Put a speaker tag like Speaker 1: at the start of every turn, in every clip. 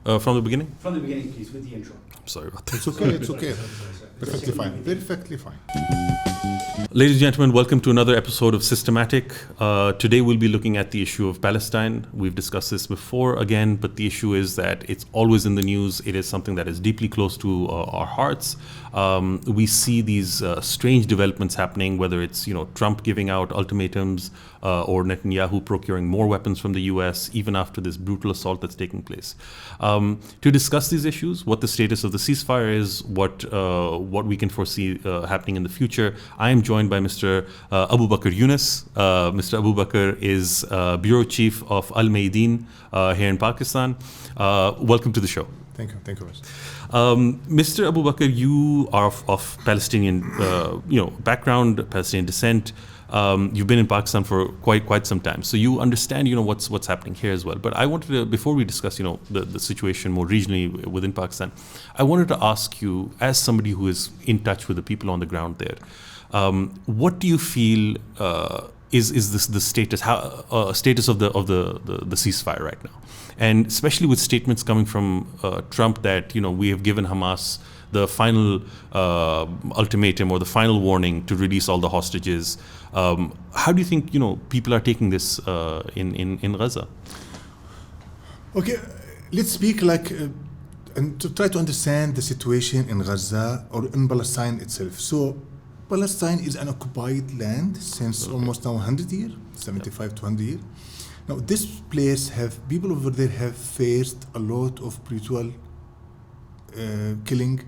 Speaker 1: from the beginning?
Speaker 2: From the beginning, please, with the intro.
Speaker 1: I'm sorry about that.
Speaker 3: It's okay, it's okay. Perfectly fine. Perfectly fine.
Speaker 1: Ladies and gentlemen, welcome to another episode of Systematic. Today we'll be looking at the issue of Palestine. We've discussed this before again, but the issue is that it's always in the news. It is something that is deeply close to our hearts. We see these strange developments happening, whether it's Trump giving out ultimatums or Netanyahu procuring more weapons from the US, even after this brutal assault that's taking place. To discuss these issues, what the status of the ceasefire is, what we can foresee happening in the future, I am joined by Mr. Abu Bakr Younis. Mr. Abu Bakr is Bureau Chief of Mayadeen here in Pakistan. Welcome to the show.
Speaker 3: Thank you.
Speaker 1: Mr. Abu Bakr, you are of Palestinian background, Palestinian descent. You've been in Pakistan for quite some time, so you understand what's happening here as well. But I wanted to, before we discuss the situation more regionally within Pakistan, I wanted to ask you, as somebody who is in touch with the people on the ground there, what do you feel is this the status of the ceasefire right now, and especially with statements coming from Trump that we have given Hamas the final ultimatum or the final warning to release all the hostages. How do you think people are taking this in Gaza?
Speaker 3: Okay, let's speak and to try to understand the situation in Gaza or in Palestine itself. So Palestine is an occupied land since almost now 100 years, 75 to 100 years. Now this place people over there have faced a lot of brutal killing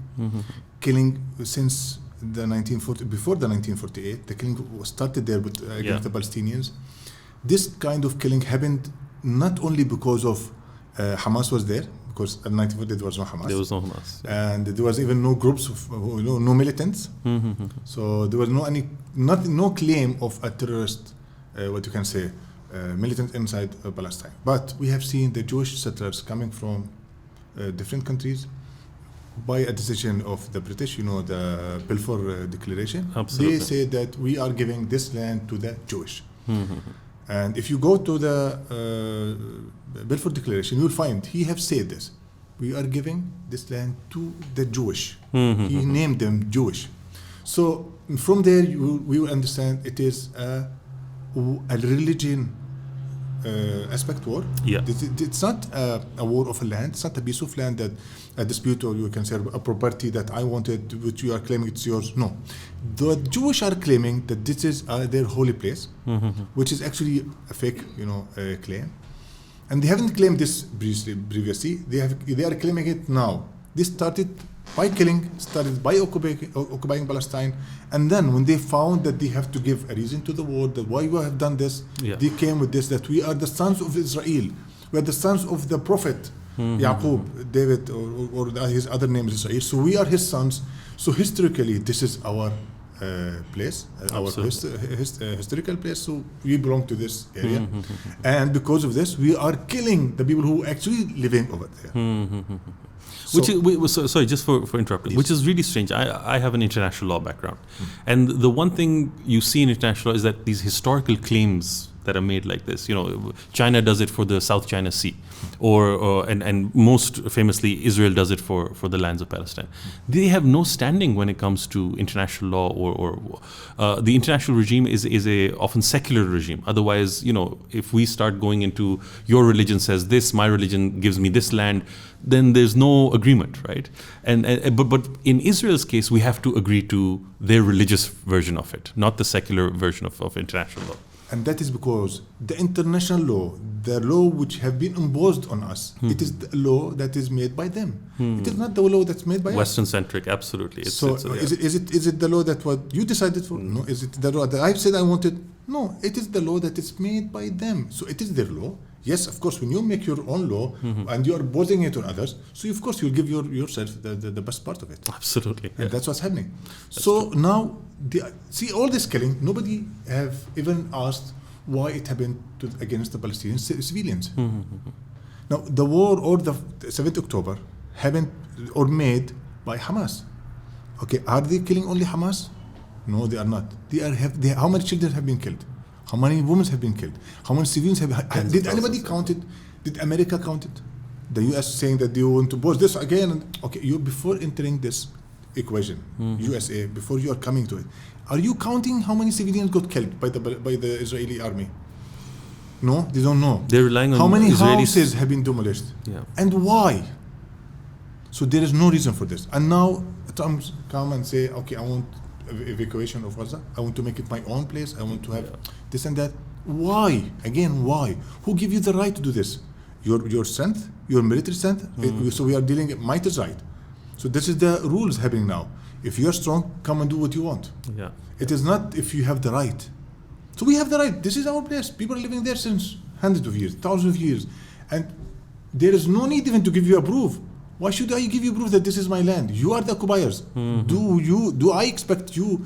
Speaker 3: since before the 1948. The killing was started there against the Palestinians. This kind of killing happened not only because of Hamas was there, because in 1948 there was no Hamas.
Speaker 1: There was no Hamas.
Speaker 3: And there was even no groups of no militants. So there was no claim of a terrorist, militant inside Palestine. But we have seen the Jewish settlers coming from different countries by a decision of the British, the Balfour Declaration.
Speaker 1: Absolutely.
Speaker 3: They say that we are giving this land to the Jewish. And if you go to the Balfour Declaration, you'll find he have said this. We are giving this land to the Jewish. He named them Jewish. So from there, we will understand it is a religion aspect war.
Speaker 1: Yeah.
Speaker 3: It's not a war of a land. It's not a piece of land that a dispute, or you can say a property that I wanted, which you are claiming it's yours. No, the Jewish are claiming that this is their holy place, which is actually a fake, claim, and they haven't claimed this previously. They are claiming it now. This started by killing, started by occupying Palestine, and then when they found that they have to give a reason to the world that why you have done this, they came with this, that we are the sons of Israel, we are the sons of the prophet Yaqub, David, or his other name is Israel. So we are his sons. So historically, this is our place, our historical place. So we belong to this area, and because of this, we are killing the people who actually living over there.
Speaker 1: Sorry, just for interrupting, which is really strange. I have an international law background, and the one thing you see in international law is that these historical claims that are made like this, China does it for the South China Sea, and most famously Israel does it for the lands of Palestine. They have no standing when it comes to international law, or the international regime is a often secular regime. Otherwise, if we start going into your religion says this, my religion gives me this land, then there's no agreement, right? But in Israel's case, we have to agree to their religious version of it, not the secular version of international law.
Speaker 3: And that is because the international law, the law which have been imposed on us, it is the law that is made by them. It is not the law that's made by us.
Speaker 1: Western-centric, absolutely.
Speaker 3: Is it the law that what you decided for? No. Is it the law that I said I wanted? No. It is the law that is made by them. So it is their law. Yes, of course, when you make your own law and you are imposing it on others, so of course you'll give yourself the best part of it.
Speaker 1: Absolutely.
Speaker 3: And that's what's happening. So now, see all this killing, nobody have even asked why it happened against the Palestinian civilians. Now, the war or the 7th October happened or made by Hamas. Okay, are they killing only Hamas? No, they are not. How many children have been killed? How many women have been killed? How many civilians have? Did anybody count it? Did America count it? The US saying that they want to pause this again. Okay, you before entering this equation, USA, before you are coming to it, are you counting how many civilians got killed by the Israeli army? No, they don't know.
Speaker 1: They're relying on
Speaker 3: how many
Speaker 1: Israelis.
Speaker 3: houses have been demolished, and why? So there is no reason for this. And now Trump come and say, okay, I want evacuation of Gaza. I want to make it my own place. I want to have this and that. Why? Again, why? Who give you the right to do this? Your strength, your military strength. So we are dealing. Might is right. So this is the rules happening now. If you are strong, come and do what you want.
Speaker 1: Yeah.
Speaker 3: It is not if you have the right. So we have the right. This is our place. People are living there since hundreds of years, thousands of years, and there is no need even to give you a proof. Why should I give you proof that this is my land? You are the occupiers. Do I expect you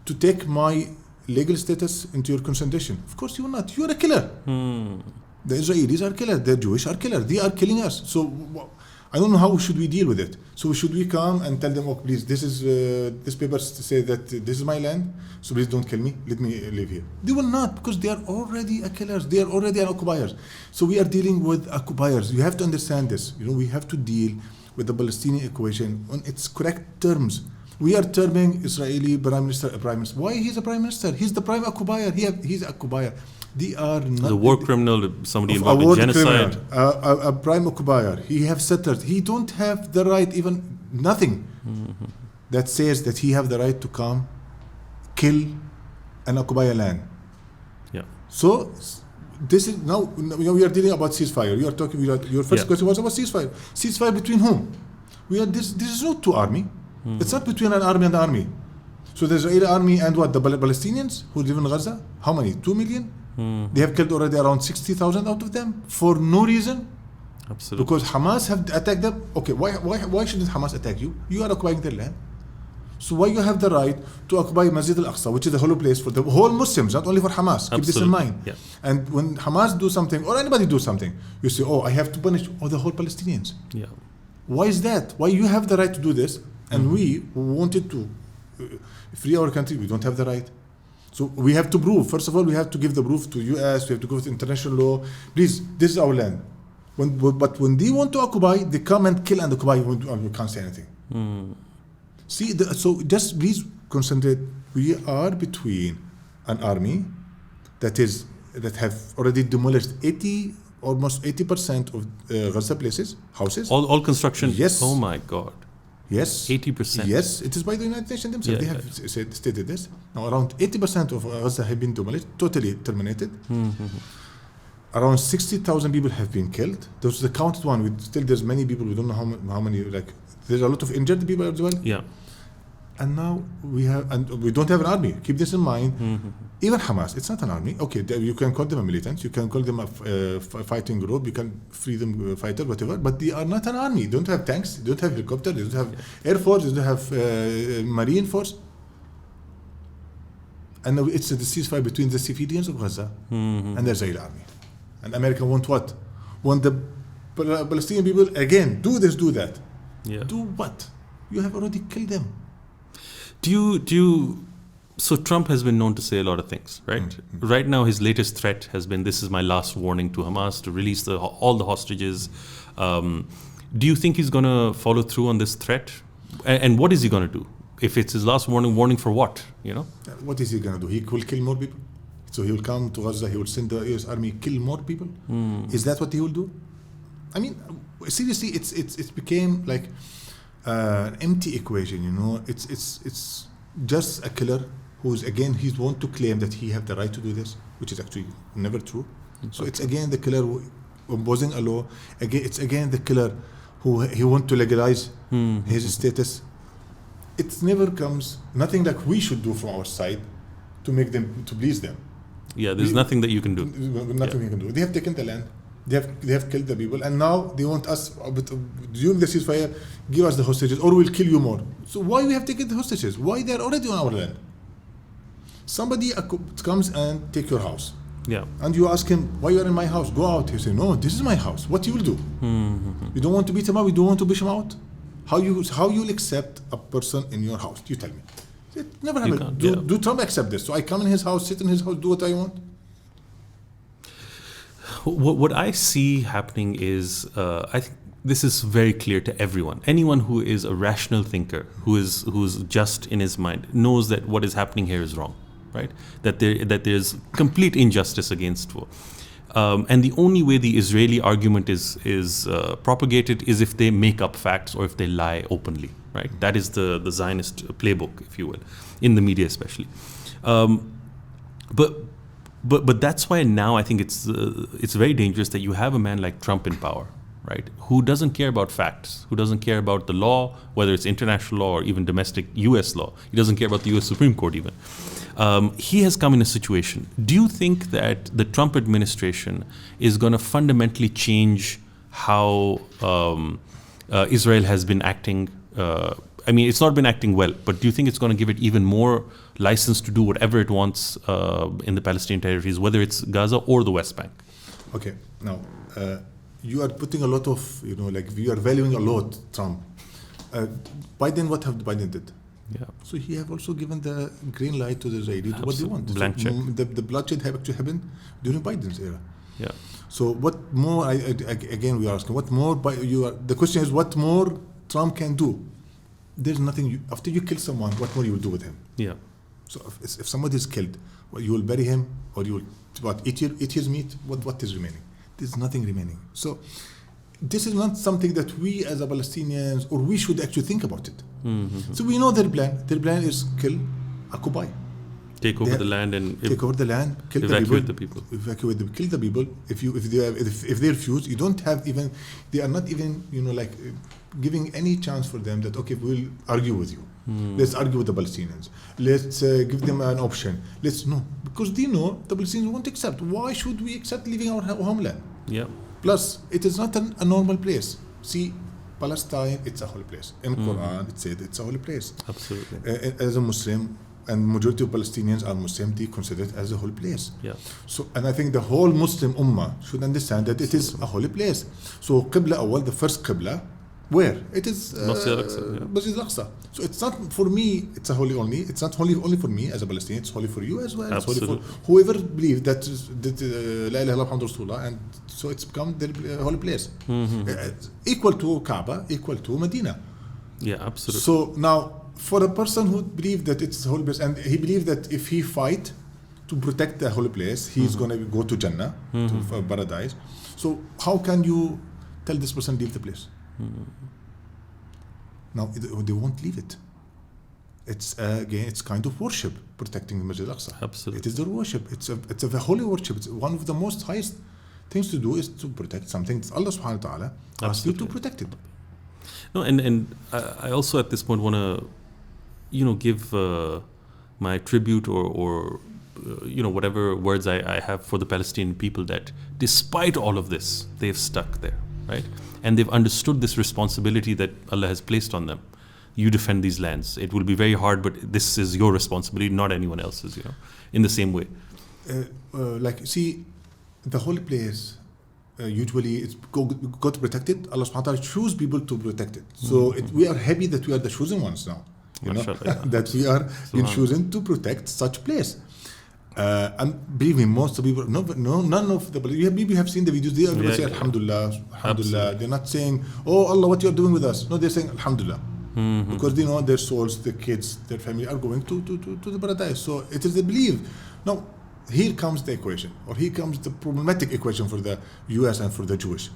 Speaker 3: to take my legal status into your consideration? Of course you will not. You are a killer. The Israelis are killers. The Jewish are killers. They are killing us. So I don't know how should we deal with it. So should we come and tell them, oh please, this is this paper say that this is my land, so please don't kill me. Let me live here. They will not, because they are already a killers. They are already an occupiers. So we are dealing with occupiers. You have to understand this. We have to deal with the Palestinian equation on its correct terms. We are terming Israeli Prime Minister a Prime Minister. Why he's a Prime Minister? He's the prime occupier. He's an occupier. They are not
Speaker 1: the war criminal, somebody involved in genocide.
Speaker 3: A prime occupier. He have settled. He don't have the right, even nothing that says that he have the right to come, kill, and occupy a land.
Speaker 1: Yeah.
Speaker 3: So this is now we are dealing about ceasefire. You are talking. Your first question was about ceasefire. Ceasefire between whom? This is not two army. It's not between an army and an army. So the Israeli army and what, the Palestinians who live in Gaza? How many? 2 million? They have killed already around 60,000 out of them for no reason.
Speaker 1: Absolutely.
Speaker 3: Because Hamas have attacked them. Okay, why shouldn't Hamas attack you? You are occupying their land. So why you have the right to occupy Masjid al-Aqsa, which is the holy place for the whole Muslims, not only for Hamas. Keep this in mind.
Speaker 1: Yeah.
Speaker 3: And when Hamas do something, or anybody do something, you say, oh, I have to punish the whole Palestinians.
Speaker 1: Yeah.
Speaker 3: Why is that? Why you have the right to do this, and we who wanted to free our country, we don't have the right? So we have to prove. First of all, we have to give the proof to US. We have to go with international law. Please, this is our land. But when they want to occupy, they come and kill and occupy. You can't say anything. See, so just please concentrate. We are between an army that have already demolished almost 80% of Gaza places, houses.
Speaker 1: All construction.
Speaker 3: Yes.
Speaker 1: Oh my God.
Speaker 3: Yes.
Speaker 1: 80%.
Speaker 3: Yes, it is by the United Nations themselves. They have stated this. Now around 80% of Gaza have been demolished, totally terminated. Around 60,000 people have been killed. Those are the counted one. Still, there's many people. We don't know how many. Like, there's a lot of injured people as well.
Speaker 1: Yeah.
Speaker 3: And now we don't have an army. Keep this in mind. Even Hamas, it's not an army. Okay, you can call them a militant. You can call them a fighting group. You can freedom fighter, whatever. But they are not an army. They don't have tanks. They don't have helicopters. They don't have air force. They don't have marine force. And now it's a ceasefire between the civilians of Gaza and the Israeli army. And America want what? Want the Palestinian people again? Do this, do that.
Speaker 1: Yeah.
Speaker 3: Do what? You have already killed them.
Speaker 1: So Trump has been known to say a lot of things, right? Right now, his latest threat has been, this is my last warning to Hamas to release all the hostages. Do you think he's going to follow through on this threat? And what is he going to do? If it's his last warning for what,
Speaker 3: What is he going to do? He will kill more people. So he will come to Gaza, he will send the US army, kill more people. Is that what he will do? I mean, seriously, it's became like an empty equation, It's just a killer who's, again, he want to claim that he have the right to do this, which is actually never true. So it's again the killer who imposing a law. Again, it's again the killer who he want to legalize his status. It never comes, nothing like we should do from our side to make them, to please them.
Speaker 1: Yeah, there's nothing that you can do.
Speaker 3: Nothing you can do. They have taken the land. They have killed the people, and now they want us, during the ceasefire, give us the hostages, or we'll kill you more. So why we have taken the hostages? Why they are already on our land? Somebody comes and take your house.
Speaker 1: Yeah.
Speaker 3: And you ask him, why you are in my house? Go out. He say, no, this is my house. What you will do? You don't want to beat him up? You don't want to push him out? How you'll accept a person in your house? You tell me. It never happened. Do Trump accept this? So I come in his house, sit in his house, do what I want?
Speaker 1: What I see happening is, I think this is very clear to everyone. Anyone who is a rational thinker, who's just in his mind, knows that what is happening here is wrong, right? That there's complete injustice against war. And the only way the Israeli argument is propagated is if they make up facts or if they lie openly, right? That is the Zionist playbook, if you will, in the media especially. But that's why now I think it's very dangerous that you have a man like Trump in power, right? Who doesn't care about facts, who doesn't care about the law, whether it's international law or even domestic U.S. law. He doesn't care about the U.S. Supreme Court even. He has come in a situation. Do you think that the Trump administration is going to fundamentally change how Israel has been acting? I mean, it's not been acting well, but do you think it's going to give it even more license to do whatever it wants in the Palestinian territories, whether it's Gaza or the West Bank?
Speaker 3: Okay, now you are putting a lot of, you are valuing a lot Trump. Biden, what have Biden did?
Speaker 1: Yeah.
Speaker 3: So he have also given the green light to the Israelis to what they want.
Speaker 1: Blank check.
Speaker 3: The bloodshed actually happened during Biden's era.
Speaker 1: Yeah.
Speaker 3: So what more? Again, we are asking what more. The question is what more Trump can do. There's nothing. After you kill someone, what more you will do with him?
Speaker 1: Yeah.
Speaker 3: So if somebody is killed, well, you will bury him, or you will eat his meat. What is remaining? There's nothing remaining. So this is not something that we as a Palestinians or we should actually think about it. Mm-hmm. So we know their plan. Their plan is kill, occupy,
Speaker 1: take over the land and
Speaker 3: take over the land, kill
Speaker 1: evacuate
Speaker 3: the
Speaker 1: people.
Speaker 3: Evacuate them, kill the people. If they refuse, you don't have even. They are not even giving any chance for them that okay, we'll argue with you. Let's argue with the Palestinians. Let's give them an option. Because they know the Palestinians won't accept. Why should we accept leaving our homeland?
Speaker 1: Yeah.
Speaker 3: Plus, it is not a normal place. See, Palestine, it's a holy place. In Quran, it said it's a holy place.
Speaker 1: Absolutely.
Speaker 3: As a Muslim, and majority of Palestinians are Muslim, they consider it as a holy place.
Speaker 1: Yeah.
Speaker 3: So, and I think the whole Muslim Ummah should understand that it is a holy place. So, Qibla Awal, the first Qibla, where? It is Masjid al-Aqsa. So it's not for me, it's a holy only. It's not only for me as a Palestinian, it's holy for you as well.
Speaker 1: Absolutely.
Speaker 3: It's holy for whoever believes that La ilaha illallah Muhammadur Rasulullah, and so it's become the holy place. Equal to Kaaba, equal to Medina.
Speaker 1: Yeah, absolutely.
Speaker 3: So now, for a person who believes that it's a holy place, and he believes that if he fight to protect the holy place, he's going to go to Jannah, to paradise. So how can you tell this person leave the place? Now they won't leave it. It's again, it's kind of worship, protecting the Masjid al-Aqsa.
Speaker 1: Absolutely.
Speaker 3: It is their worship. It's a holy worship. It's one of the most highest things to do is to protect something that Allah subhanahu wa ta'ala asks you to protect it.
Speaker 1: No, and I also at this point want to, give my tribute or whatever words I have for the Palestinian people, that despite all of this, they've stuck there, right? And they've understood this responsibility that Allah has placed on them. You defend these lands. It will be very hard, but this is your responsibility, not anyone else's, in the same way.
Speaker 3: See, the holy place, usually it's got to protect it. Allah subhanahu wa ta'ala choose people to protect it. So we are happy that we are the chosen ones now. That we are being chosen to protect such place. And believe me, most of the people, none of the people have seen the videos. They are saying Alhamdulillah, Alhamdulillah. They're not saying, oh Allah, what you're doing with us. No, they're saying Alhamdulillah. Because they know their souls, their kids, their family are going to the paradise. So it is the belief. Now, here comes the equation, or here comes the problematic equation for the US and for the Jewish.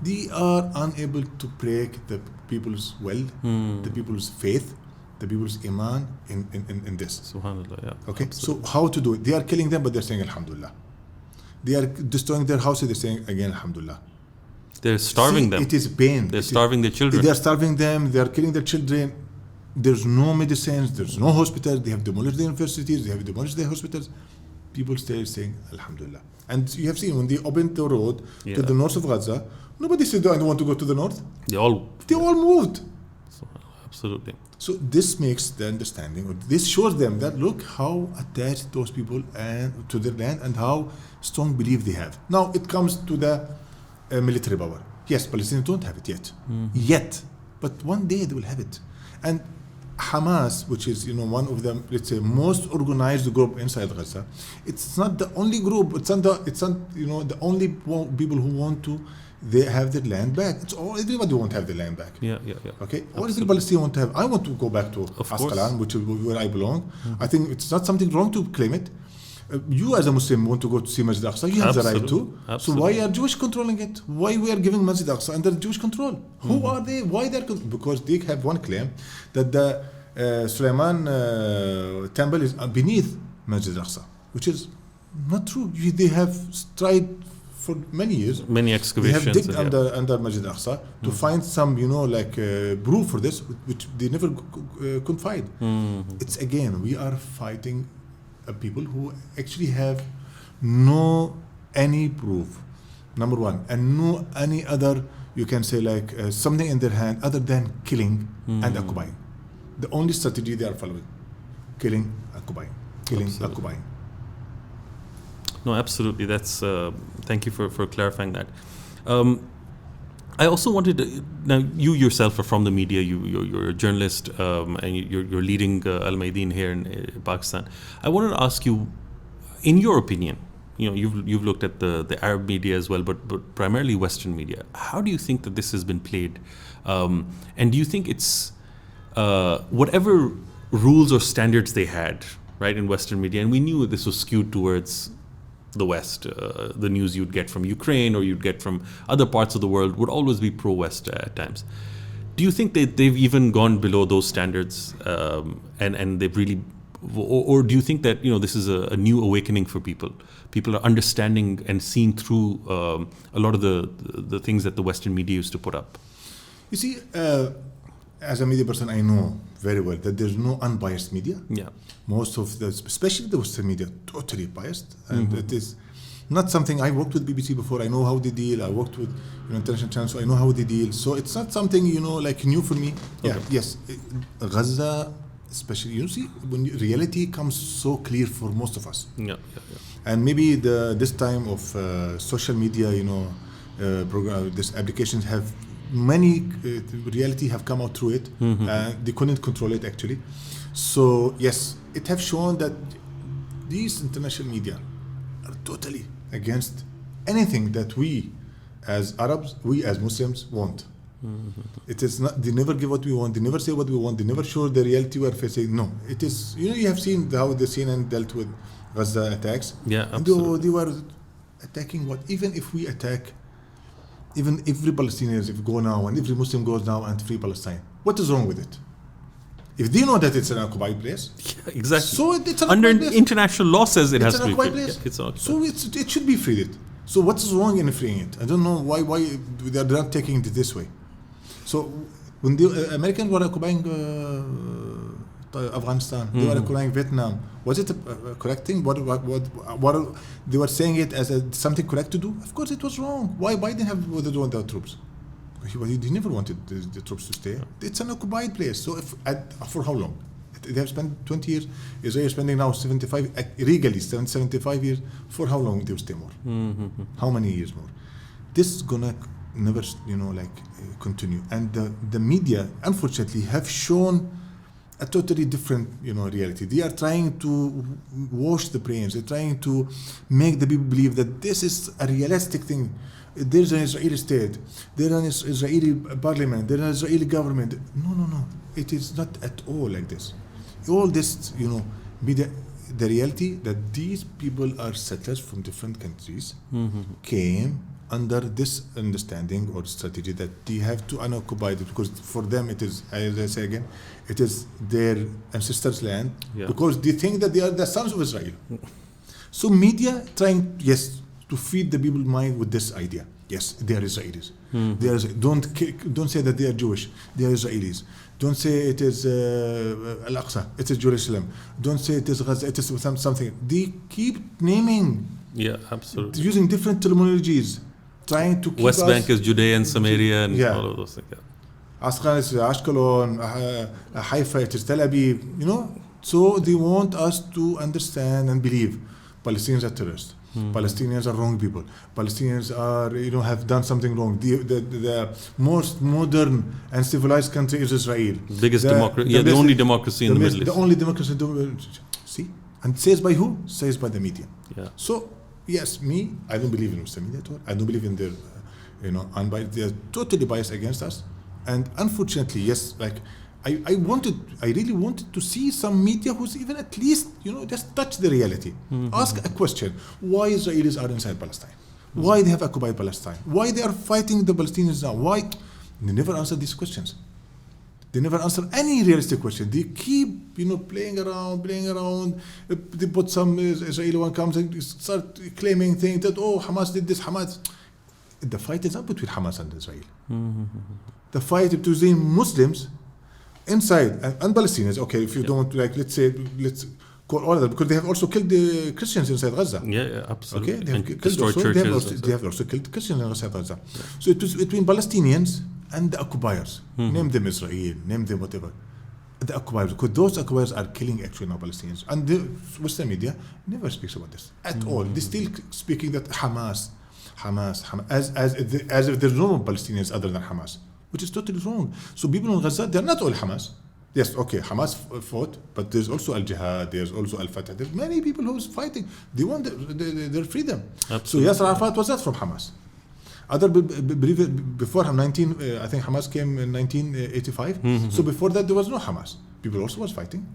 Speaker 3: They are unable to break the people's will, the people's faith, the people's iman in this.
Speaker 1: Subhanallah, yeah.
Speaker 3: Okay,
Speaker 1: absolutely.
Speaker 3: So how to do it? They are killing them, but they're saying Alhamdulillah. They are destroying their houses, they're saying again Alhamdulillah.
Speaker 1: They're starving them.
Speaker 3: It is pain.
Speaker 1: They're starving their children.
Speaker 3: They are starving them, they are killing their children. There's no medicines, there's no hospitals, they have demolished the universities, they have demolished the hospitals. People stay saying Alhamdulillah. And you have seen when they opened the road to the north of Gaza, nobody said, I don't want to go to the north. They all moved.
Speaker 1: Absolutely.
Speaker 3: So this makes the understanding, or this shows them that look how attached those people and to their land and how strong belief they have. Now it comes to the military power. Yes, Palestinians don't have it yet, but one day they will have it. And Hamas, which is one of the, let's say, most organized group inside Gaza, it's not the only group. It's not the only people who want to they have their land back. It's all, everybody won't have their land back.
Speaker 1: Yeah.
Speaker 3: Okay, all every Palestinian want to have. I want to go back to Asqalan, which is where I belong. I think it's not something wrong to claim it. You as a Muslim want to go to see Masjid Aqsa, you have the right to. So why are Jewish controlling it? Why we are giving Masjid Aqsa under Jewish control? Who are they? Why they're because they have one claim that the Sulaiman temple is beneath Masjid Aqsa, which is not true. They have tried for many years.
Speaker 1: Many excavations.
Speaker 3: They have digged under Masjid Aqsa to find some, proof for this, which they never could find. It's again, we are fighting people who actually have no any proof, number one, and no any other, you can say something in their hand other than killing and occupying. The only strategy they are following, killing, occupying, killing, occupying.
Speaker 1: No, absolutely. That's thank you for clarifying that. I also wanted to, now you yourself are from the media. You're a journalist, and you're leading Mayadeen here in Pakistan. I wanted to ask you, in your opinion, you've looked at the Arab media as well, but primarily Western media. How do you think that this has been played? And do you think it's whatever rules or standards they had, right, in Western media, and we knew this was skewed towards the West, the news you'd get from Ukraine or you'd get from other parts of the world would always be pro-West at times. Do you think that they've even gone below those standards, and they've really, or do you think that this is a new awakening for people? People are understanding and seeing through a lot of the things that the Western media used to put up.
Speaker 3: You see, as a media person, I know very well that there's no unbiased media.
Speaker 1: Yeah.
Speaker 3: Most of the, especially the Western media, totally biased, and it is not something. I worked with BBC before. I know how they deal. I worked with international channels, so I know how they deal. So it's not something new for me. Okay. Yeah. Yes. Gaza, especially, you see, when reality comes so clear for most of us.
Speaker 1: Yeah.
Speaker 3: And maybe this time of social media, program, this applications have. Many reality have come out through it. They couldn't control it actually. So yes, it have shown that these international media are totally against anything that we as Arabs, we as Muslims want. It is not. They never give what we want. They never say what we want. They never show the reality we are facing. No, it is. You have seen how the CNN dealt with Gaza attacks.
Speaker 1: Yeah, absolutely.
Speaker 3: They were attacking what? Even if we attack. Even every Palestinian, if go now, and every Muslim goes now and free Palestine, what is wrong with it? If they know that it's an occupied place,
Speaker 1: yeah, exactly.
Speaker 3: So it's an
Speaker 1: under
Speaker 3: occupied place.
Speaker 1: International law says it has to be
Speaker 3: occupied
Speaker 1: free.
Speaker 3: Place.
Speaker 1: Yeah, it's occupied.
Speaker 3: So it should be freed. So what's wrong in freeing it? I don't know why they are not taking it this way. So when the Americans were occupying Afghanistan, they were occupying Vietnam. Was it a correct thing? What they were saying it as something correct to do? Of course, it was wrong. Why Biden have withdrawn their troops? He never wanted the troops to stay. It's an occupied place. So for how long? They have spent 20 years. Israel is spending now 75 illegally 75 years. For how long they will stay more? How many years more? This is gonna never continue. And the media, unfortunately, have shown a totally different, reality. They are trying to wash the brains. They're trying to make the people believe that this is a realistic thing. There's an Israeli state. There's an Israeli parliament. There's an Israeli government. No. It is not at all like this. All this, media, the reality that these people are settlers from different countries came under this understanding or strategy that they have to unoccupy it, because for them it is, as I say again, it is their ancestors' land, because they think that they are the sons of Israel. So media trying, yes, to feed the people's mind with this idea. Yes, they are Israelis. They are, don't say that they are Jewish. They are Israelis. Don't say it is Al-Aqsa. It is Jerusalem. Don't say it is Gaza. It is something. They keep naming.
Speaker 1: Yeah, absolutely.
Speaker 3: Using different terminologies. Trying to keep
Speaker 1: West Bank is Judea and Samaria and all of those things.
Speaker 3: Asqalan is Ashkelon, Haifa, it is Tel Aviv, So they want us to understand and believe Palestinians are terrorists. Palestinians are wrong people. Palestinians are, have done something wrong. The most modern and civilized country is Israel.
Speaker 1: Biggest democracy, the only democracy in the Middle East.
Speaker 3: The only democracy in the Middle East. See? And says by who? Says by the media.
Speaker 1: Yeah.
Speaker 3: So, yes, I don't believe in Muslim media at all. I don't believe in their and they're totally biased against us. And unfortunately, yes, like I really wanted to see some media who's even at least, just touch the reality. Ask a question. Why Israelis are inside Palestine? Why they have occupied Palestine? Why they are fighting the Palestinians now? Why? They never answer these questions. They never answer any realistic question. They keep, playing around. They put some Israeli one comes and start claiming things that, Hamas did this, Hamas. The fight is not between Hamas and Israel. The fight between Muslims inside and Palestinians. Okay, if you don't let's call all of them, because they have also killed the Christians inside Gaza.
Speaker 1: Yeah, absolutely.
Speaker 3: Okay, they have killed churches. They have also killed Christians inside Gaza. Yeah. So it was between Palestinians and the occupiers. Name them Israel, name them whatever. The occupiers, because those occupiers are killing actually now Palestinians. And the Western media never speaks about this at all. They still speaking that Hamas, as if there's no Palestinians other than Hamas, which is totally wrong. So people in Gaza, they're not all Hamas. Yes, okay, Hamas fought, but there's also Al-Jihad, there's also Al-Fatah. There's many people who's fighting. They want their freedom.
Speaker 1: Absolutely.
Speaker 3: So Yasser Arafat was not from Hamas. Before him, I think Hamas came in 1985. So before that, there was no Hamas. People also was fighting.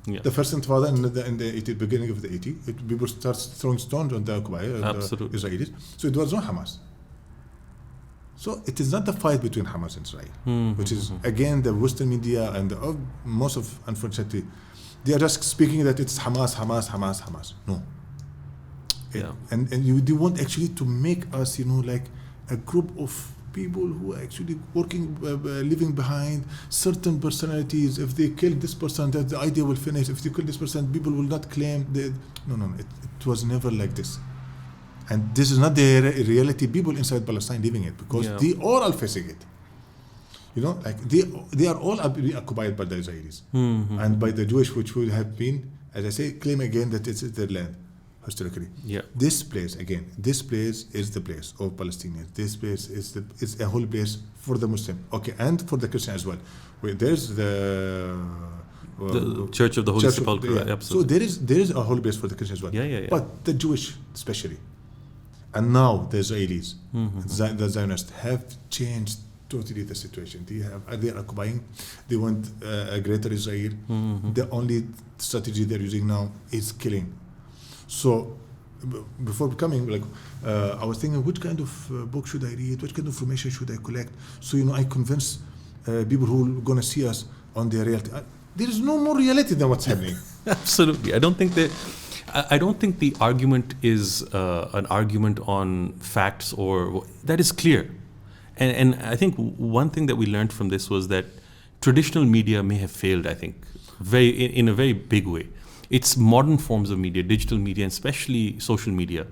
Speaker 1: Yeah.
Speaker 3: The first intifada in the beginning of the 80s, people start throwing stones on the occupier, the Israelis. So it was no Hamas. So it is not the fight between Hamas and Israel, which is again the Western media and most of, unfortunately, they are just speaking that it's Hamas. No.
Speaker 1: Yeah.
Speaker 3: And they want actually to make us, like a group of people who are actually working, living behind certain personalities. If they kill this person, that the idea will finish. If they kill this person, people will not claim. No. It was never like this. And this is not the reality people inside Palestine living it, because they all are facing it. They are all occupied by the Israelis and by the Jewish, which would have been, as I say, claim again that it's their land historically.
Speaker 1: Yeah.
Speaker 3: This place is the place of Palestinians. This place is a whole place for the Muslim, and for the Christian as well. There's the
Speaker 1: Church of the Holy Sepulchre.
Speaker 3: Yeah.
Speaker 1: Absolutely.
Speaker 3: So there is a whole place for the Christian as well.
Speaker 1: Yeah.
Speaker 3: But the Jewish especially. And now the Israelis, the Zionists, have changed totally the situation. They are occupying. They want a greater Israel. The only strategy they're using now is killing. So before coming, I was thinking, which kind of book should I read? What kind of information should I collect? So I convince people who are going to see us on their reality. There is no more reality than what's happening.
Speaker 1: Absolutely. I don't think the argument is an argument on facts, or that is clear. And I think one thing that we learned from this was that traditional media may have failed, I think, in a very big way. It's modern forms of media, digital media, and especially social media,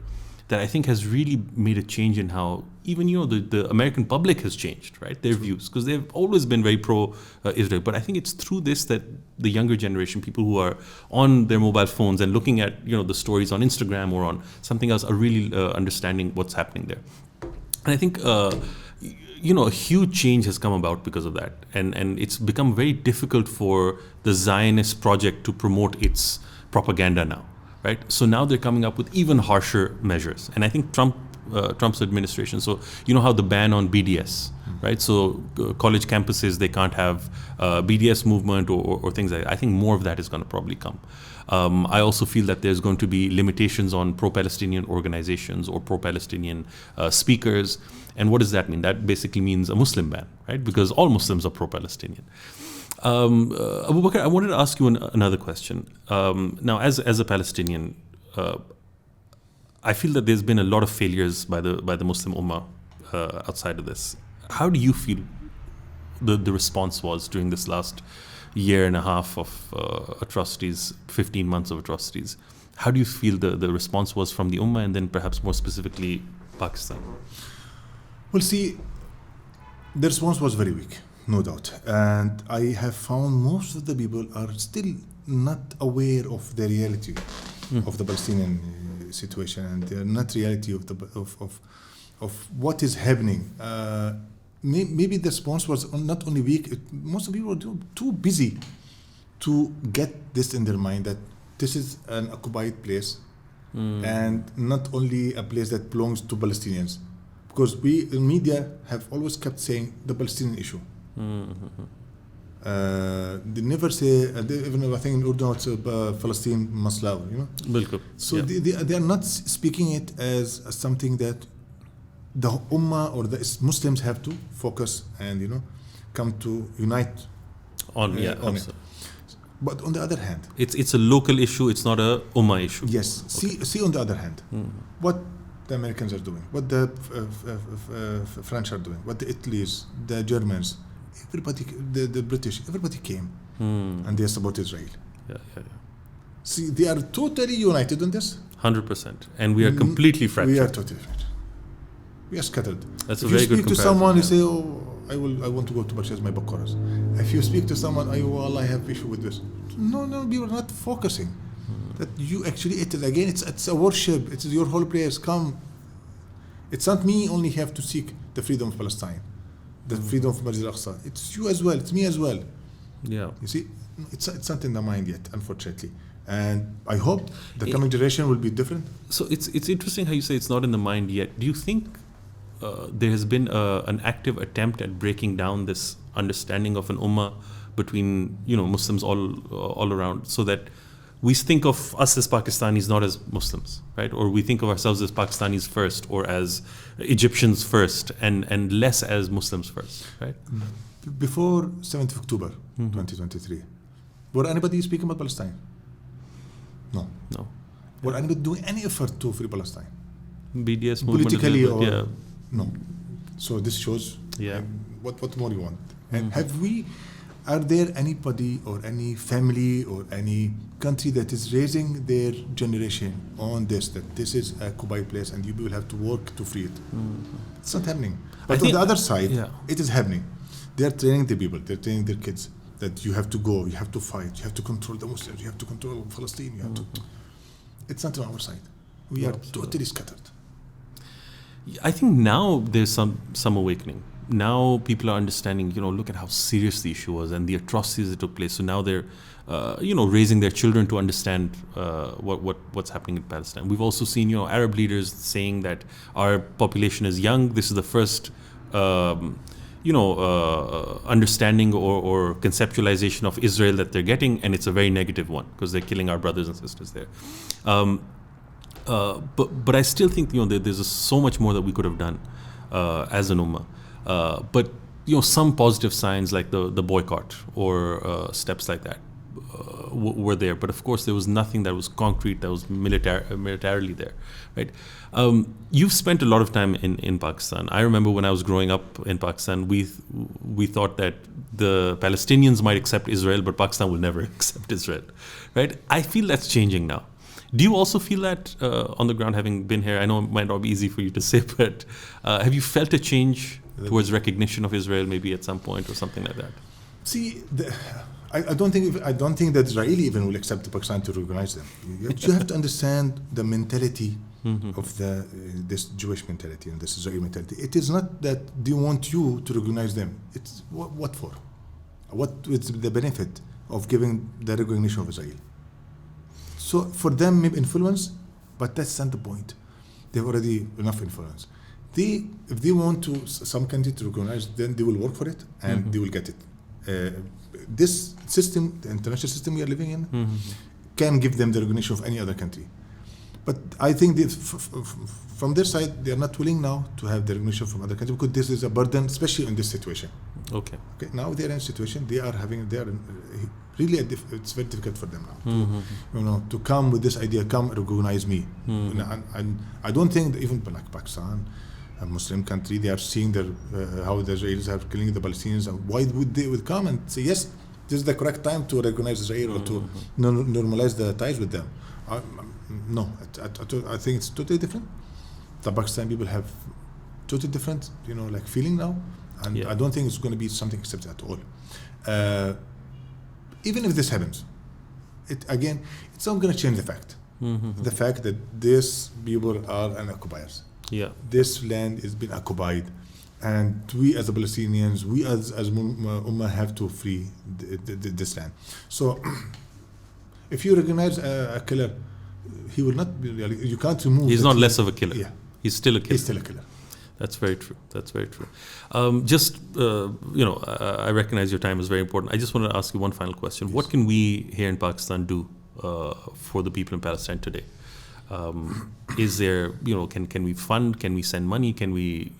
Speaker 1: that I think has really made a change in how even the American public has changed, right? Their views, because they've always been very pro-Israel. But I think it's through this that the younger generation, people who are on their mobile phones and looking at the stories on Instagram or on something else, are really understanding what's happening there. And I think a huge change has come about because of that, and it's become very difficult for the Zionist project to promote its propaganda now. Right? So now they're coming up with even harsher measures. And I think Trump's administration, so how the ban on BDS, right? So college campuses, they can't have BDS movement or things like that. I think more of that is going to probably come. I also feel that there's going to be limitations on pro-Palestinian organizations or pro-Palestinian speakers. And what does that mean? That basically means a Muslim ban, right? Because all Muslims are pro-Palestinian. Abu Bakr, I wanted to ask you another question. Now, as a Palestinian, I feel that there's been a lot of failures by the Muslim Ummah outside of this. How do you feel the response was during this last year and a half of atrocities, 15 months of atrocities? How do you feel the response was from the Ummah, and then perhaps more specifically Pakistan?
Speaker 3: Well, see, the response was very weak. No doubt. And I have found most of the people are still not aware of the reality of the Palestinian situation, and they're not reality of what is happening. Maybe the response was not only weak, most of the people were too busy to get this in their mind, that this is an occupied place and not only a place that belongs to Palestinians. because the media have always kept saying the Palestinian issue. They never say, even I think in Urdu it's Palestine Maslaw,
Speaker 1: Bilkul.
Speaker 3: So they are not speaking it as something that the Ummah or the Muslims have to focus and come to unite
Speaker 1: on
Speaker 3: it. But on the other hand,
Speaker 1: it's a local issue. It's not a Ummah issue.
Speaker 3: Yes. See on the other hand, what the Americans are doing, what the French are doing, what the Italy's, the Germans, everybody, the British, everybody came and they support Israel.
Speaker 1: Yeah.
Speaker 3: See, they are totally united on this.
Speaker 1: 100%, and we are completely fractured.
Speaker 3: We are totally fractured. We are scattered.
Speaker 1: That's
Speaker 3: if
Speaker 1: a very
Speaker 3: you speak
Speaker 1: good
Speaker 3: to someone, you say, I want to go to purchase my Bakras. If you speak to someone, I have issue with this. No, we are not focusing. That you actually, it is again, it's a worship. It's your whole prayers. Come. It's not me only have to seek the freedom of Palestine, the freedom of Masjid al-Aqsa. It's you as well. It's me as well.
Speaker 1: Yeah.
Speaker 3: You see, it's not in the mind yet, unfortunately. And I hope the coming generation will be different.
Speaker 1: So it's interesting how you say it's not in the mind yet. Do you think there has been an active attempt at breaking down this understanding of an ummah between Muslims all around, so that we think of us as Pakistanis not as Muslims, right? Or we think of ourselves as Pakistanis first, or as Egyptians first, and less as Muslims first, right?
Speaker 3: Before 7th of October 2023, were anybody speaking about Palestine? No. Were anybody doing any effort to free Palestine?
Speaker 1: BDS movement
Speaker 3: politically or
Speaker 1: yeah.
Speaker 3: No. So this shows what more you want. And are there anybody or any family or any country that is raising their generation on this, that this is a occupied place and you will have to work to free it? It's not happening. But on the other side, it is happening. They are training the people, they're training their kids that you have to go, you have to fight, you have to control the Muslims, you have to control Palestine, you have to. It's not on our side. We are totally scattered.
Speaker 1: I think now there's some awakening. Now people are understanding, look at how serious the issue was and the atrocities that took place. So now they're, raising their children to understand what's happening in Palestine. We've also seen, Arab leaders saying that our population is young. This is the first, understanding or conceptualization of Israel that they're getting, and it's a very negative one because they're killing our brothers and sisters there. But I still think there's so much more that we could have done as an ummah. But some positive signs like the boycott or steps like that were there. But of course, there was nothing that was concrete, that was militarily there, right? You've spent a lot of time in Pakistan. I remember when I was growing up in Pakistan, we thought that the Palestinians might accept Israel, but Pakistan will never accept Israel, right? I feel that's changing now. Do you also feel that on the ground, having been here? I know it might not be easy for you to say, but have you felt a change towards recognition of Israel maybe at some point or something like that?
Speaker 3: See, I don't think that Israeli even will accept Pakistan to recognize them. You have to understand the mentality of this Jewish mentality and this Israeli mentality. It is not that they want you to recognize them. It's what for? What is the benefit of giving the recognition of Israel? So for them, maybe influence, but that's not the point. They have already enough influence. If they want some country to recognize, then they will work for it and they will get it. This system, the international system we are living in, can give them the recognition of any other country. But I think from their side, they are not willing now to have the recognition from other countries because this is a burden, especially in this situation.
Speaker 1: Okay.
Speaker 3: Now they are in a situation, really, it's very difficult for them now to come with this idea, come recognize me. And I don't think that even like Pakistan, a Muslim country, they are seeing how the Israelis are killing the Palestinians. And why would they come and say, yes, this is the correct time to recognize Israel or to normalize the ties with them? No, I think it's totally different. The Pakistan people have totally different, feeling now. And I don't think it's going to be something accepted at all. Even if this happens, it's not going to change the fact. The fact that these people are occupiers.
Speaker 1: Yeah.
Speaker 3: This land has been occupied, and we as the Palestinians, we as Ummah have to free this land. So, if you recognize a killer, he will not be. You can't remove.
Speaker 1: He's not less of a killer.
Speaker 3: Yeah.
Speaker 1: He's still a killer.
Speaker 3: He's still a killer.
Speaker 1: That's very true. That's very true. I recognize your time is very important. I just want to ask you one final question. Yes. What can we here in Pakistan do for the people in Palestine today? Is there, can we fund? Can we send money? Can we,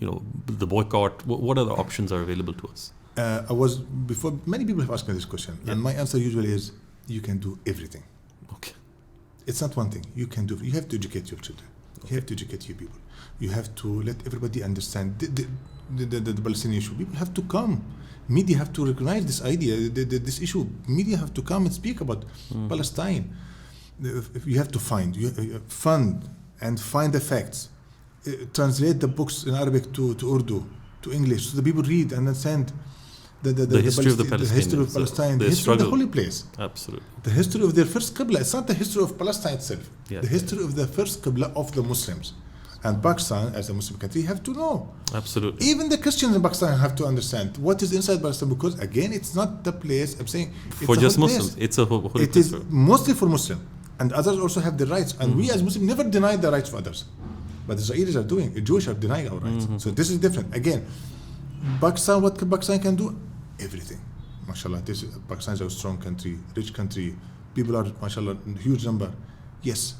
Speaker 1: the boycott? What other options are available to us?
Speaker 3: Before, many people have asked me this question, and my answer usually is, you can do everything.
Speaker 1: Okay.
Speaker 3: It's not one thing. You can do. You have to educate your children. You have to educate your people. You have to let everybody understand the Palestinian issue. People have to come. Media have to recognize this idea, this issue. Media have to come and speak about Palestine. You have to fund and find the facts. Translate the books in Arabic to Urdu, to English, so the people read and understand the
Speaker 1: history of the Palestinians,
Speaker 3: the history of Palestine, the history of the holy place.
Speaker 1: Absolutely.
Speaker 3: The history of their first Qibla. It's not the history of Palestine itself.
Speaker 1: Yeah.
Speaker 3: The history of the first Qibla of the Muslims. And Pakistan, as a Muslim country, have to know.
Speaker 1: Absolutely.
Speaker 3: Even the Christians in Pakistan have to understand what is inside Palestine, because again, it's not the place. I'm saying it's
Speaker 1: for just Muslims.
Speaker 3: Place.
Speaker 1: It's a holy place.
Speaker 3: It is mostly for Muslims, and others also have the rights. And we as Muslims never deny the rights of others, but the Israelis are doing. The Jewish are denying our rights. So this is different. Again, Pakistan, what Pakistan can do, everything. MashaAllah, Pakistan is a strong country, rich country. People are, MashaAllah, huge number. Yes,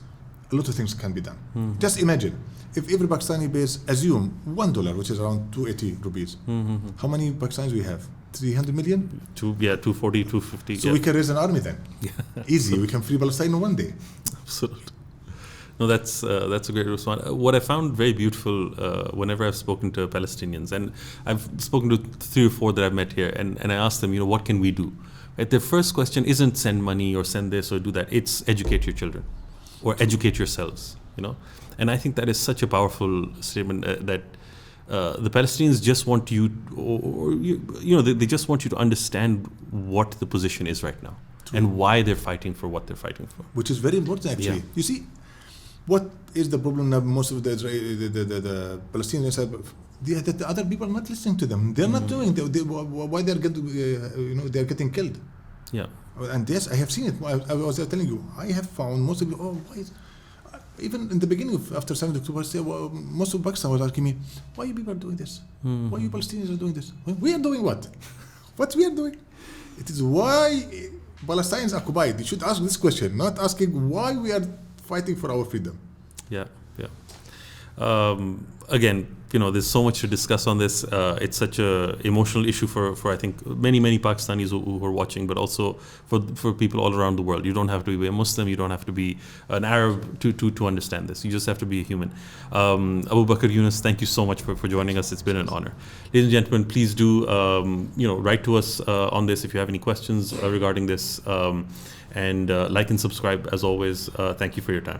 Speaker 3: a lot of things can be done. Just imagine. If every Pakistani pays, assume $1, which is around 280 rupees. How many Pakistanis we have? 300 million?
Speaker 1: 240, 250.
Speaker 3: So we can raise an army then. Easy. We can free Palestine in one day.
Speaker 1: Absolutely. No, that's a great response. What I found very beautiful whenever I've spoken to Palestinians, and I've spoken to 3 or 4 that I've met here, and I asked them, what can we do? Right? Their first question isn't send money or send this or do that. It's educate your children or educate yourselves. And I think that is such a powerful statement that the Palestinians just want you, they just want you to understand what the position is right now. True. And why they're fighting for what they're fighting for.
Speaker 3: Which is very important, actually. Yeah. You see, what is the problem now? Most of the Palestinians have, the other people are not listening to them. They're not doing. Why they're getting, they're getting killed.
Speaker 1: Yeah.
Speaker 3: And yes, I have seen it. I was telling you, I have found most of you. Why is? Even in the beginning after 7th October, most of Pakistan was asking me, why you people are doing this? Why you Palestinians are doing this? We are doing what? What we are doing? It is why Palestine is occupied. You should ask this question, not asking why we are fighting for our freedom.
Speaker 1: Yeah. Again, there's so much to discuss on this. It's such a emotional issue for I think many Pakistanis who are watching, but also for people all around the world. You don't have to be a Muslim, you don't have to be an Arab to understand this. You just have to be a human. Abu Bakr, Younis, thank you so much for joining us. It's been an honor. Ladies and gentlemen, please do write to us on this if you have any questions regarding this, and like and subscribe as always. Thank you for your time.